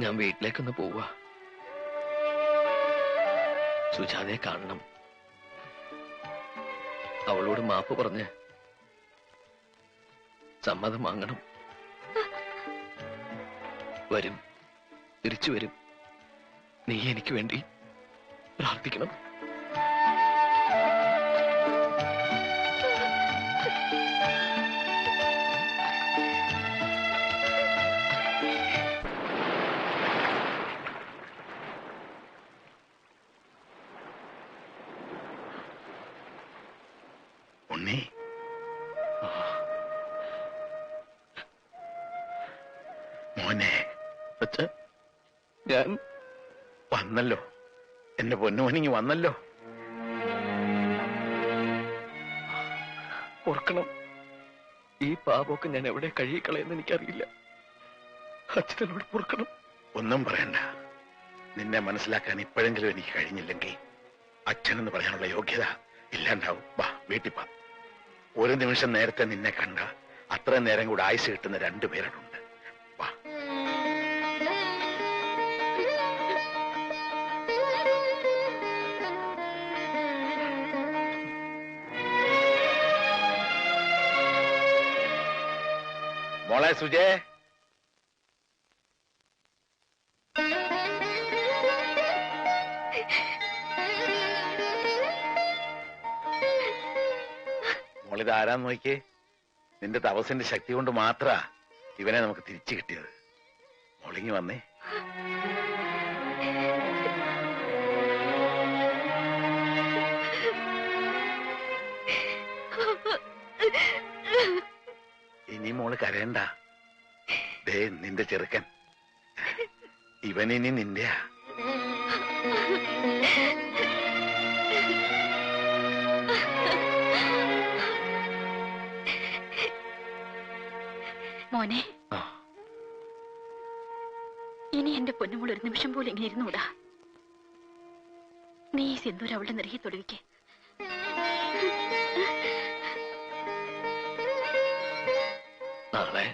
ഞാൻ വീട്ടിലേക്കൊന്ന് പോവാ. സുജാതയെ കാണണം. അവളോട് മാപ്പ് പറഞ്ഞ് സമ്മതം വാങ്ങണം. വരും, തിരിച്ചു വരും. നീ എനിക്ക് വേണ്ടി പ്രാർത്ഥിക്കണം. ഉണ്ണി, മോനെ, ഞാൻ വന്നല്ലോ. എന്റെ പൊന്നുമോനിങ്ങി വന്നല്ലോ. ഓർക്കണം, ഈ പാപമൊക്കെ ഞാൻ എവിടെ കഴിയിക്കളയെന്ന് എനിക്കറിയില്ല. അച്ഛനോട് പൊറുക്കണം. ഒന്നും പറയണ്ട. നിന്നെ മനസ്സിലാക്കാൻ ഇപ്പോഴെങ്കിലും എനിക്ക് കഴിഞ്ഞില്ലെങ്കിൽ അച്ഛനെന്ന് പറയാനുള്ള യോഗ്യത ഇല്ലാണ്ടാവും. വാ, വീട്ടിൽ വാ. ഒരു നിമിഷം നേരത്തെ നിന്നെ കണ്ട അത്ര നേരം കൂടെ ആയുസ് കിട്ടുന്ന രണ്ടുപേരുണ്ട്. വാ. മോളെ സുജേ, മോളിത് ആരാന്ന് നോക്കിയേ. നിന്റെ തപസ്സിന്റെ ശക്തി കൊണ്ട് മാത്ര ഇവനെ നമുക്ക് തിരിച്ചു കിട്ടിയത്. മോളിങ്ങി വന്നേ. ഇനി മോള് കരയണ്ട. ദേ നിന്റെ ചെറുക്കൻ, ഇവനിനി നിന്റെയാ. മോനെ, ഇനി എന്റെ പൊന്നുമോൾ ഒരു നിമിഷം പോലും ഇങ്ങനെ ഇരുന്നൂടാ. നീ ഈ സിന്ദൂരം അവളുടെ നെറുകെ തൊടുവിക്ക്. നാളെ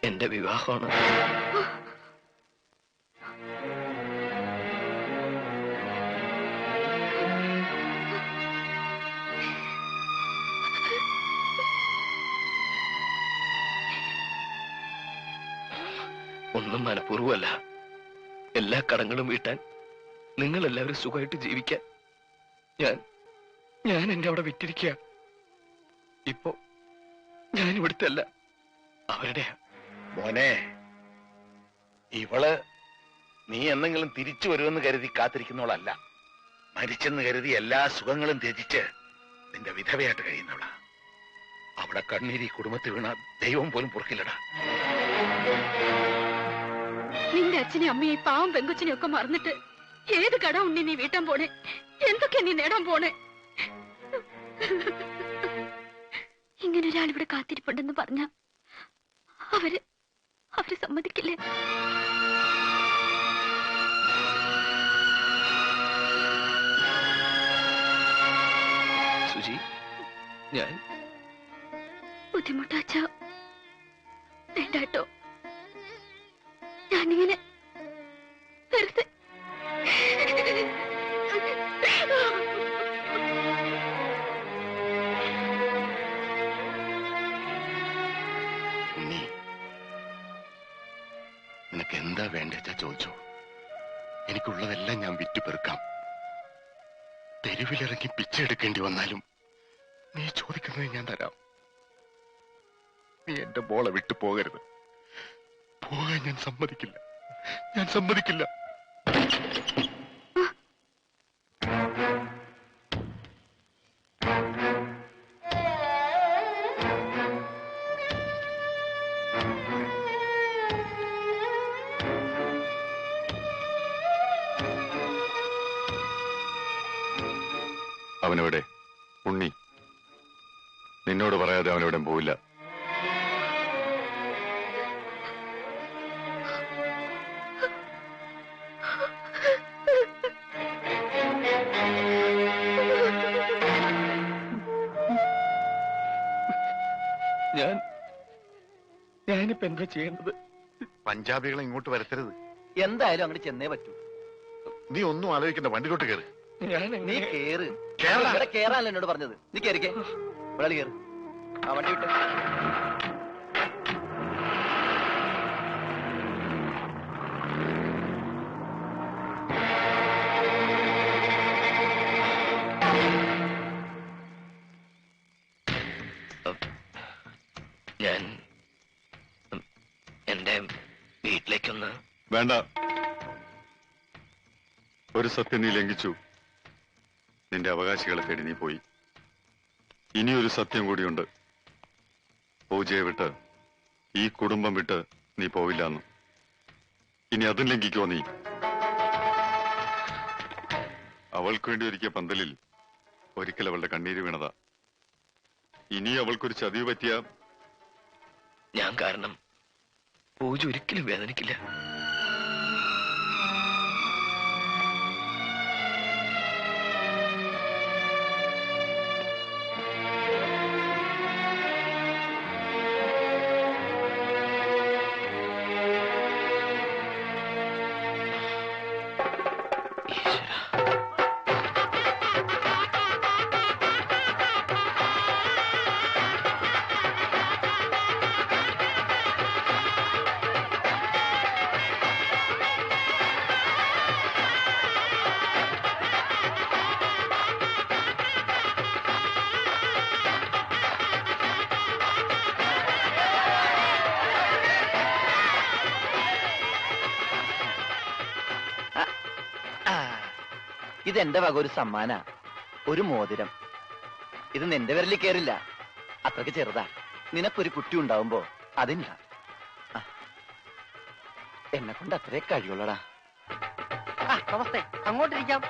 എന്റെ വിവാഹമാണ്. ഒന്നും മനഃപൂർവ്വമല്ല. എല്ലാ കടങ്ങളും വീട്ടാൻ, നിങ്ങൾ എല്ലാവരും സുഖമായിട്ട് ജീവിക്കാൻ ഞാൻ എന്റെ അവിടെ വിറ്റിരിക്കുക. ഇപ്പോ ഞാൻ ഇവിടുത്തെ അല്ല, അവരുടെ. മോനെ, ഇവള് നീ എന്തെങ്കിലും തിരിച്ചു വരുമെന്ന് കരുതി കാത്തിരിക്കുന്നവളല്ല. മരിച്ചെന്ന് കരുതി എല്ലാ സുഖങ്ങളും ത്യജിച്ച് നിന്റെ വിധവയായിട്ട് കഴിയുന്നവളാ. അവളെ കണ്ണീരി കുടുംബത്തിൽ വീണ ദൈവം പോലും പൊറുക്കില്ലടാ. നിന്റെ അച്ഛനെ അമ്മയെ പാവം പെങ്കുച്ചിനെ ഒക്കെ മറന്നിട്ട് ഏത് കട ഉണ്ണി നീ വീട്ടാൻ പോണേ? എന്തൊക്കെയാ നീ നേടാൻ പോണേ? ഇങ്ങനെ ഒരാൾ ഇവിടെ കാത്തിരിപ്പുണ്ടെന്ന് പറഞ്ഞ അവര് സമ്മതിക്കില്ലേ? സുജി, ഞാൻ ബുദ്ധിമുട്ടാച്ച വേണ്ടാട്ടോ. ഞാനിങ്ങനെ വെറുതെ ഉണ്ണി, നിനക്ക് എന്താ വേണ്ടെച്ചാ ചോദിച്ചോ. എനിക്കുള്ളതെല്ലാം ഞാൻ വിറ്റുപെറുക്കാം. തെരുവിലിറങ്ങി പിച്ചെടുക്കേണ്ടി വന്നാലും നീ ചോദിക്കുന്നത് ഞാൻ തരാം. നീ എന്റെ മോളെ വിട്ടു പോകരുത്. പോകാൻ ഞാൻ സമ്മതിക്കില്ല. ഞാൻ സമ്മതിക്കില്ല. അവനെവിടെ? ഉണ്ണി, നിന്നോട് പറയാതെ അവനെവിടെ പോവില്ല. ഞാനിപ്പോ എന്താ ചെയ്യേണ്ടത്? പഞ്ചാബികളെ ഇങ്ങോട്ട് വരുത്തരുത്. എന്തായാലും അങ്ങോട്ട് ചെന്നേ പറ്റൂ. നീ ഒന്നും ആലോചിക്കണ്ട, വണ്ടിയിലോട്ട് കയറ്. നീ കേറ്. കേറാ. ഇവിടെ കേറാനല്ല എന്നോട് പറഞ്ഞത്. നീ കേറിക്കേ. ഇവിടെ കേറ്. ആ വണ്ടി വിട്ട്. ഞാൻ എന്റെ വീട്ടിലേക്കൊന്ന്. വേണ്ട. ഒരു സത്യം നീ ലംഘിച്ചു. നിന്റെ അവകാശികളെ തേടി നീ പോയി. ഇനിയൊരു സത്യം കൂടിയുണ്ട്. പൂജയെ വിട്ട്, ഈ കുടുംബം വിട്ട് നീ പോവില്ലെന്ന്. ഇനി അതും ലംഘിക്കോ നീ? അവൾക്ക് വേണ്ടി ഒരുക്കിയ പന്തലിൽ ഒരിക്കൽ അവളുടെ കണ്ണീര് വീണതാ. ഇനി അവൾക്കൊരു ചതിവ് പറ്റിയ ഞാൻ കാരണം പൂജ ഒരിക്കലും വേദനിക്കില്ല. ഇതെന്റെ വക ഒരു സമ്മാന, ഒരു മോതിരം. ഇത് നിന്റെ വിരലിൽ കേറില്ല, അത്രക്ക് ചെറുതാ. നിനക്കൊരു കുട്ടി ഉണ്ടാവുമ്പോ അതില്ല. എന്നെ കൊണ്ട് അത്രേ കഴിയുള്ളടാ. നമസ്തേ. അങ്ങോട്ടിരിക്കാം.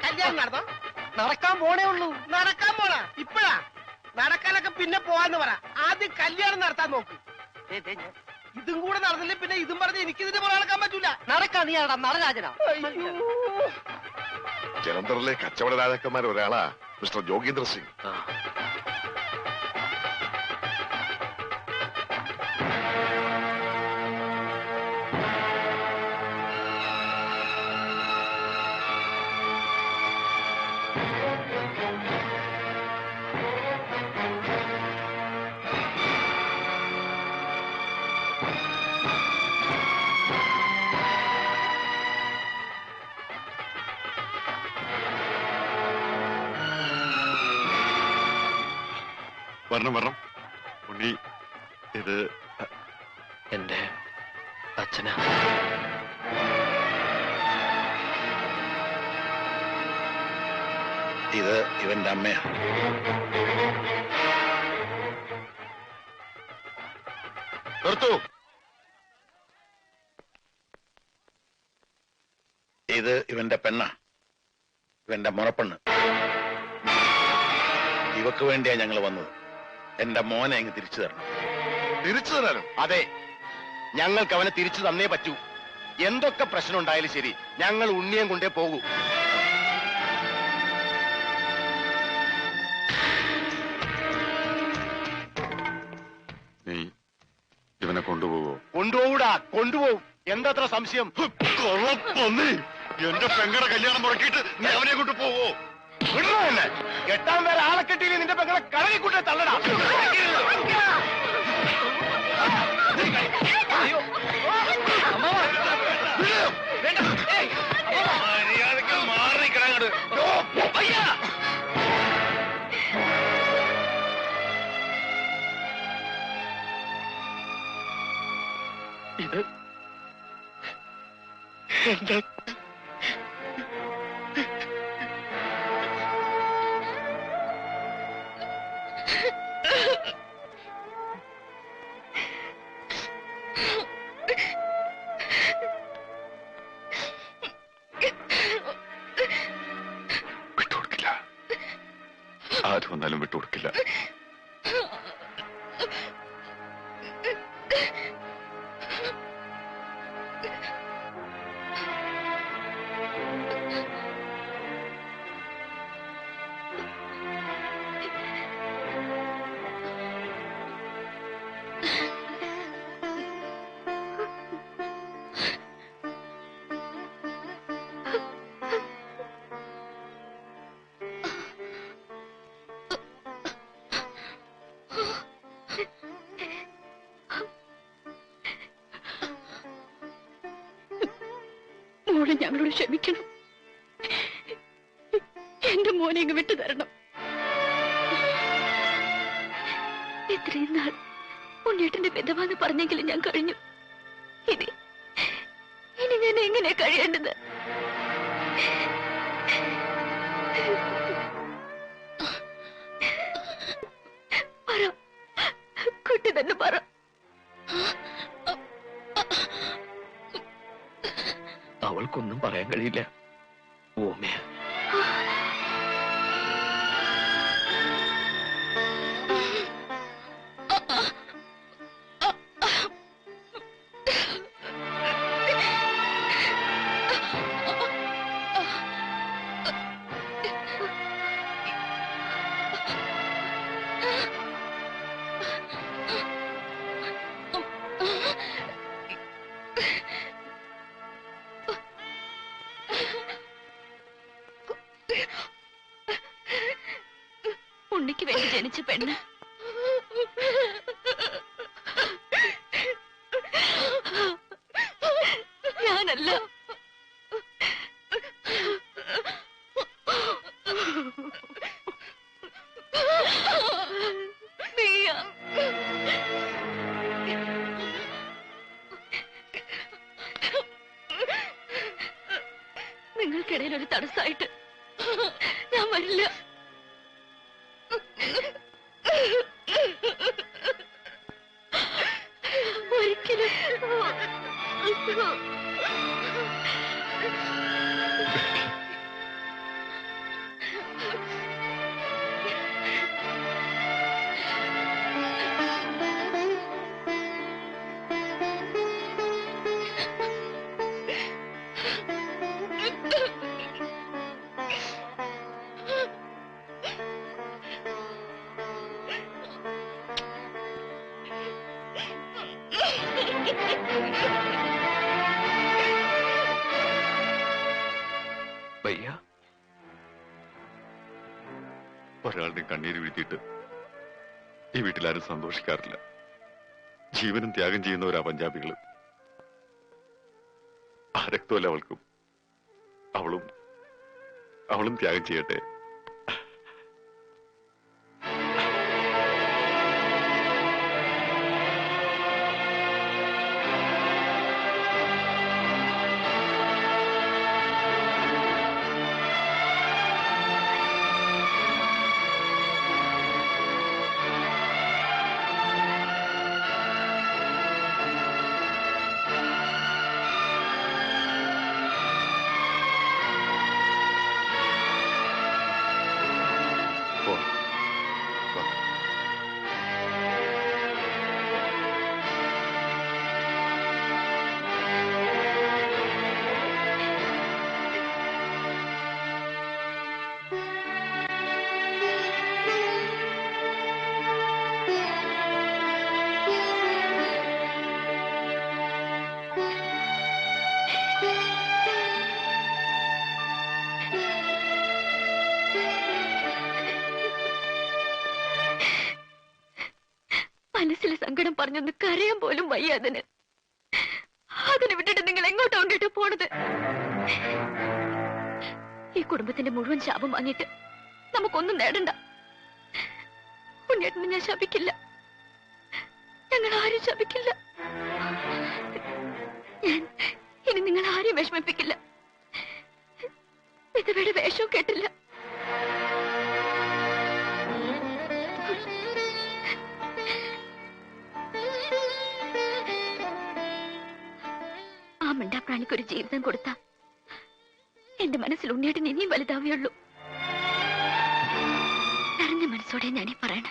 കല്യാണം നടന്നോ? നടക്കാൻ പോണേ ഉള്ളൂ. നടക്കാൻ പോണ ഇപ്പഴാ? നടക്കാനൊക്കെ പിന്നെ പോവാന്ന് പറ. ആദ്യം കല്യാണം നടത്താൻ നോക്ക്. ഇതും കൂടെ നടന്നില്ലേ പിന്നെ ഇതും പറഞ്ഞ് എനിക്ക് ഇതിന്റെ പോലെ നടക്കാൻ പറ്റൂല. നടക്കാ. നീ ആടാ നടരാജനാ. ജലന്ധറിലെ കച്ചവട രാജാക്കന്മാർ ഒരാളാ മിസ്റ്റർ ജോഗീന്ദ്ര സിംഗ്. വരണം വരണം. ഉണ്ണി, ഇത് എന്റെ അച്ഛനാ. ഇത് ഇവന്റെ അമ്മയാ. നിർത്തൂ. ഇത് ഇവന്റെ പെണ്ണ, ഇവന്റെ മുറപ്പെണ്ണ്. ഇവക്ക് വേണ്ടിയാ ഞങ്ങൾ വന്നത്. എന്റെ മോനെ അങ്ങ് തിരിച്ചു തരണം. തിരിച്ചു തരാനോ? അതെ, ഞങ്ങൾക്ക് അവനെ തിരിച്ചു തന്നേ പറ്റൂ. എന്തൊക്കെ പ്രശ്നം ഉണ്ടായാലും ശരി, ഞങ്ങൾ ഉണ്ണിയം കൊണ്ടേ പോകൂ. നീ ഇവനെ കൊണ്ടുപോകോ? കൊണ്ടുപോകൂടാ, കൊണ്ടുപോകും. എന്താ സംശയം? എന്റെ പെങ്ങളുടെ കല്യാണം മുടക്കിയിട്ട് നീ അവനെ കൊണ്ട് പോവോ? തന്നെ കെട്ടാൻ വേറെ ആളെ കെട്ടിയില്ലേ നിന്റെ പെങ്ങളെ കടകിക്കൂട്ടെ തള്ളടാ. മാറി കിടങ്ങട്. ഇത് എന്താ? വിട്ടുകൊടുക്കില്ല. ആര് വന്നാലും വിട്ടുകൊടുക്കില്ല. നിങ്ങൾ ഞങ്ങളോട് ക്ഷമിക്കണം. എന്റെ മോനെ ഇങ്ങ് വിട്ടു തരണം. ഇത്രയും നാൾ ഉണ്ണേട്ടന്റെ വിധവാന്ന് പറഞ്ഞെങ്കിലും ഞാൻ കഴിഞ്ഞു. ഇനി ഞാൻ എങ്ങനെ കഴിയേണ്ടത്? പറ, കുട്ടി തന്നെ പറ. അവൾക്കൊന്നും പറയാൻ കഴിയില്ല. ഓമയ ഉണ്ണിക്ക് വേണ്ടി ജനിച്ച പെണ്ണ് ഞാനല്ല. നീയാ. നിങ്ങൾക്കിടയിൽ ഒരു തടസ്സമായിട്ട് ഞാൻ വരില്ല. ഒരിക്കലും. വയ്യ. ഒരാളുടെ കണ്ണീര് വീഴ്ത്തിയിട്ട് ഈ വീട്ടിലാരും സന്തോഷിക്കാറില്ല. ജീവനും ത്യാഗം ചെയ്യുന്നവരാ പഞ്ചാബികള്. ആ രക്തമല്ല അവൾക്കും. അവളും ത്യാഗം ചെയ്യട്ടെ. മനസ്സിലെ സങ്കടം പറഞ്ഞൊന്ന് കരയാൻ പോലും വയ്യ. അതിനെ വിട്ടിട്ട് നിങ്ങൾ എങ്ങോട്ടാ കൊണ്ടിട്ട് പോണത്? ഈ കുടുംബത്തിന്റെ മുഴുവൻ ശാപം വാങ്ങിയിട്ട് നമുക്കൊന്നും നേടണ്ട. ഉണ്ണിയേട്ടനെ ഞാൻ ശപിക്കില്ല. ഞങ്ങൾ ആരും ശപിക്കില്ല. ഞാൻ ഇനി നിങ്ങൾ ആരെയും വിഷമിപ്പിക്കില്ല. വിധവയുടെ വേഷവും കേട്ടില്ല. ആ മിണ്ടാപ്രാണിക്കൊരു ജീവിതം കൊടുത്ത എന്റെ മനസ്സിൽ ഉണ്ണിയേട്ടൻ ഇനിയും വലുതാവുകയുള്ളൂ. നിറഞ്ഞ മനസ്സോടെ ഞാനീ പറയണ.